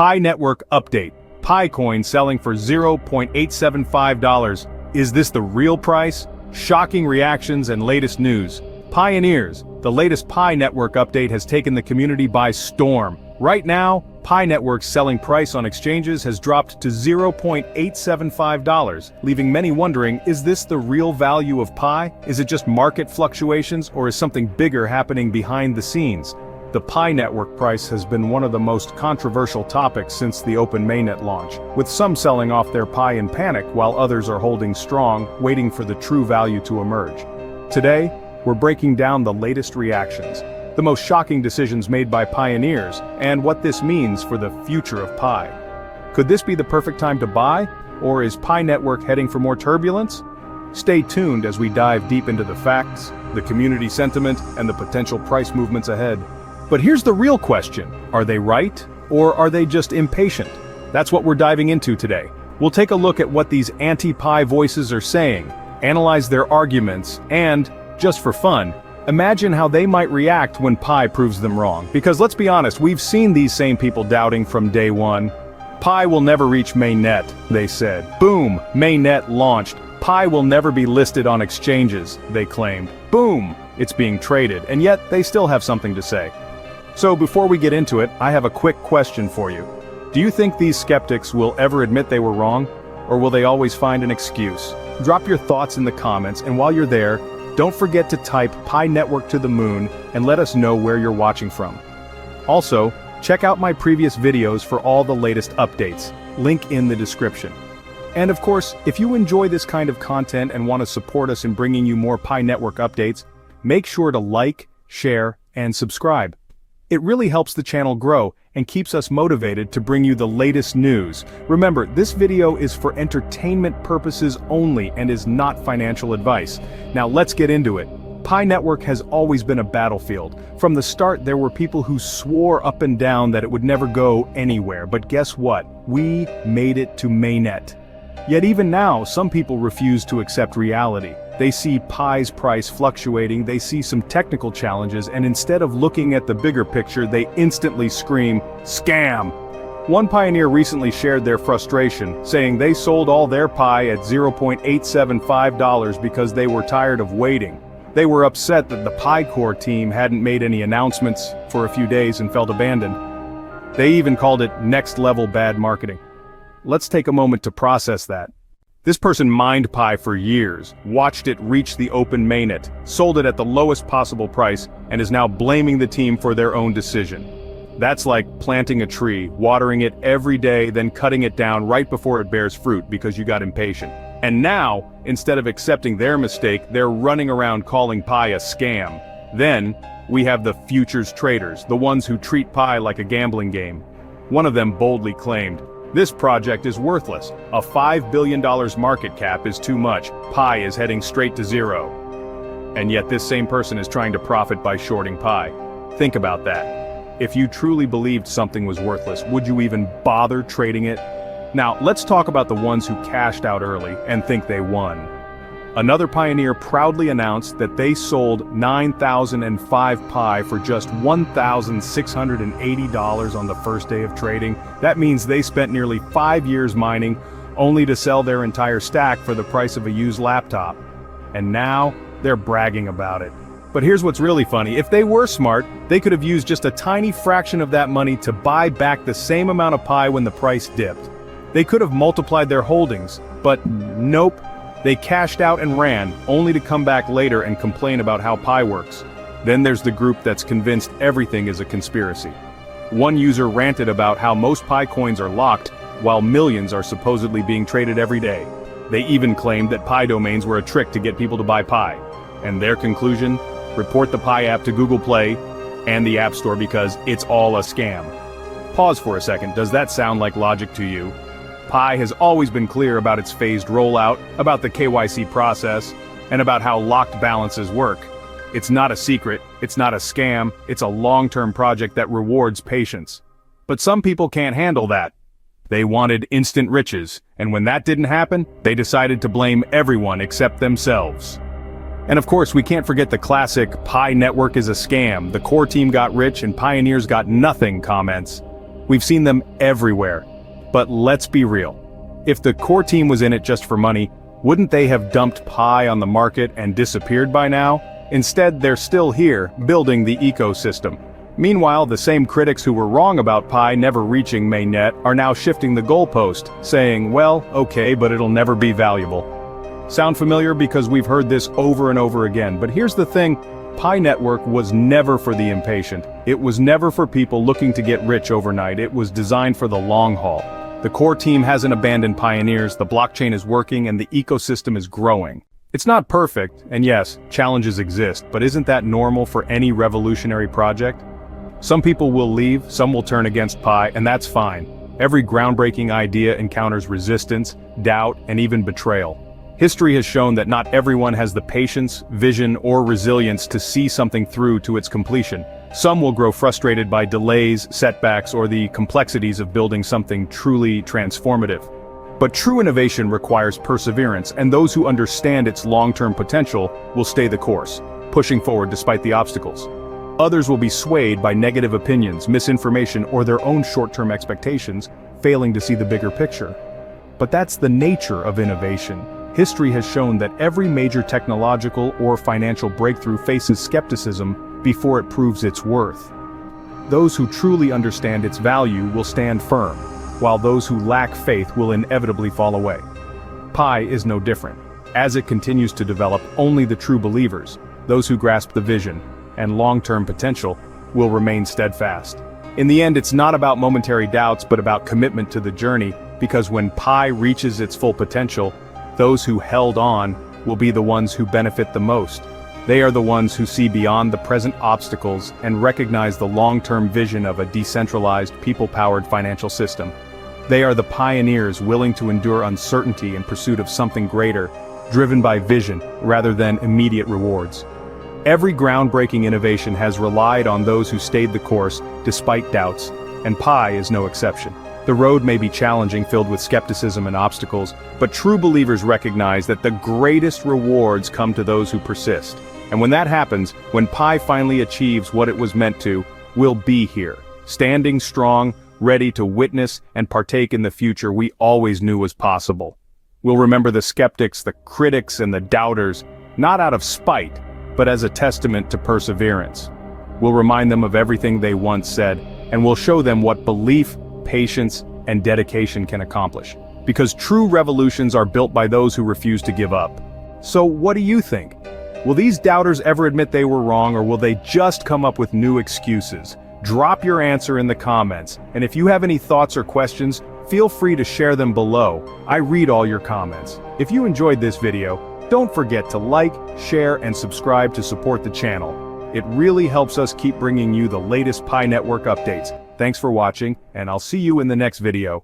Pi Network update. Pi coin selling for $0.875. Is this the real price? Shocking reactions and latest news. Pioneers, the latest Pi Network update has taken the community by storm. Right now, Pi Network's selling price on exchanges has dropped to $0.875, leaving many wondering, is this the real value of Pi? Is it just market fluctuations, or is something bigger happening behind the scenes? The Pi Network price has been one of the most controversial topics since the Open Mainnet launch, with some selling off their Pi in panic while others are holding strong, waiting for the true value to emerge. Today, we're breaking down the latest reactions, the most shocking decisions made by pioneers, and what this means for the future of Pi. Could this be the perfect time to buy, or is Pi Network heading for more turbulence? Stay tuned as we dive deep into the facts, the community sentiment, and the potential price movements ahead. But here's the real question. Are they right, or are they just impatient? That's what we're diving into today. We'll take a look at what these anti-Pi voices are saying, analyze their arguments, and, just for fun, imagine how they might react when Pi proves them wrong. Because let's be honest, we've seen these same people doubting from day one. Pi will never reach mainnet, they said. Boom, mainnet launched. Pi will never be listed on exchanges, they claimed. Boom, it's being traded, and yet they still have something to say. So before we get into it, I have a quick question for you. Do you think these skeptics will ever admit they were wrong? Or will they always find an excuse? Drop your thoughts in the comments, and while you're there, don't forget to type Pi Network to the moon and let us know where you're watching from. Also, check out my previous videos for all the latest updates, link in the description. And of course, if you enjoy this kind of content and want to support us in bringing you more Pi Network updates, make sure to like, share, and subscribe. It really helps the channel grow and keeps us motivated to bring you the latest news. Remember, this video is for entertainment purposes only and is not financial advice. Now let's get into it. Pi Network has always been a battlefield. From the start, there were people who swore up and down that it would never go anywhere, but guess what? We made it to mainnet. Yet even now, some people refuse to accept reality. They see Pi's price fluctuating, they see some technical challenges, and instead of looking at the bigger picture, they instantly scream, "Scam!" One pioneer recently shared their frustration, saying they sold all their Pi at $0.875 because they were tired of waiting. They were upset that the Pi Core team hadn't made any announcements for a few days and felt abandoned. They even called it next-level bad marketing. Let's take a moment to process that. This person mined Pi for years, watched it reach the Open Mainnet, sold it at the lowest possible price, and is now blaming the team for their own decision. That's like planting a tree, watering it every day, then cutting it down right before it bears fruit because you got impatient. And now, instead of accepting their mistake, they're running around calling Pi a scam. Then, we have the futures traders, the ones who treat Pi like a gambling game. One of them boldly claimed, "This project is worthless. A $5 billion market cap is too much. Pi is heading straight to zero." And yet this same person is trying to profit by shorting Pi. Think about that. If you truly believed something was worthless, would you even bother trading it? Now, let's talk about the ones who cashed out early and think they won. Another pioneer proudly announced that they sold 9,005 Pi for just $1,680 on the first day of trading. That means they spent nearly 5 years mining, only to sell their entire stack for the price of a used laptop. And now, they're bragging about it. But here's what's really funny. If they were smart, they could have used just a tiny fraction of that money to buy back the same amount of Pi when the price dipped. They could have multiplied their holdings, but nope. They cashed out and ran, only to come back later and complain about how Pi works. Then there's the group that's convinced everything is a conspiracy. One user ranted about how most Pi coins are locked, while millions are supposedly being traded every day. They even claimed that Pi domains were a trick to get people to buy Pi. And their conclusion? Report the Pi app to Google Play and the App Store because it's all a scam. Pause for a second, does that sound like logic to you? Pi has always been clear about its phased rollout, about the KYC process, and about how locked balances work. It's not a secret, it's not a scam, it's a long-term project that rewards patience. But some people can't handle that. They wanted instant riches, and when that didn't happen, they decided to blame everyone except themselves. And of course, we can't forget the classic "Pi Network is a scam, the core team got rich and pioneers got nothing" comments. We've seen them everywhere. But let's be real. If the core team was in it just for money, wouldn't they have dumped Pi on the market and disappeared by now? Instead, they're still here, building the ecosystem. Meanwhile, the same critics who were wrong about Pi never reaching mainnet are now shifting the goalpost, saying, well, okay, but it'll never be valuable. Sound familiar? Because we've heard this over and over again. But here's the thing, Pi Network was never for the impatient. It was never for people looking to get rich overnight. It was designed for the long haul. The core team hasn't abandoned pioneers, the blockchain is working, and the ecosystem is growing. It's not perfect, and yes, challenges exist, but isn't that normal for any revolutionary project? Some people will leave, some will turn against Pi, and that's fine. Every groundbreaking idea encounters resistance, doubt, and even betrayal. History has shown that not everyone has the patience, vision, or resilience to see something through to its completion. Some will grow frustrated by delays, setbacks, or the complexities of building something truly transformative. But true innovation requires perseverance, and those who understand its long-term potential will stay the course, pushing forward despite the obstacles. Others will be swayed by negative opinions, misinformation, or their own short-term expectations, failing to see the bigger picture. But that's the nature of innovation. History has shown that every major technological or financial breakthrough faces skepticism before it proves its worth. Those who truly understand its value will stand firm, while those who lack faith will inevitably fall away. Pi is no different. As it continues to develop, only the true believers, those who grasp the vision and long-term potential, will remain steadfast. In the end, it's not about momentary doubts but about commitment to the journey, because when Pi reaches its full potential, those who held on will be the ones who benefit the most. They are the ones who see beyond the present obstacles and recognize the long-term vision of a decentralized, people-powered financial system. They are the pioneers willing to endure uncertainty in pursuit of something greater, driven by vision rather than immediate rewards. Every groundbreaking innovation has relied on those who stayed the course despite doubts, and Pi is no exception. The road may be challenging, filled with skepticism and obstacles, but true believers recognize that the greatest rewards come to those who persist. And when that happens, when Pi finally achieves what it was meant to, we'll be here, standing strong, ready to witness and partake in the future we always knew was possible. We'll remember the skeptics, the critics, and the doubters, not out of spite, but as a testament to perseverance. We'll remind them of everything they once said, and we'll show them what belief, patience, and dedication can accomplish. Because true revolutions are built by those who refuse to give up. So what do you think? Will these doubters ever admit they were wrong, or will they just come up with new excuses? Drop your answer in the comments, and if you have any thoughts or questions, feel free to share them below. I read all your comments. If you enjoyed this video, don't forget to like, share, and subscribe to support the channel. It really helps us keep bringing you the latest Pi Network updates. Thanks for watching, and I'll see you in the next video.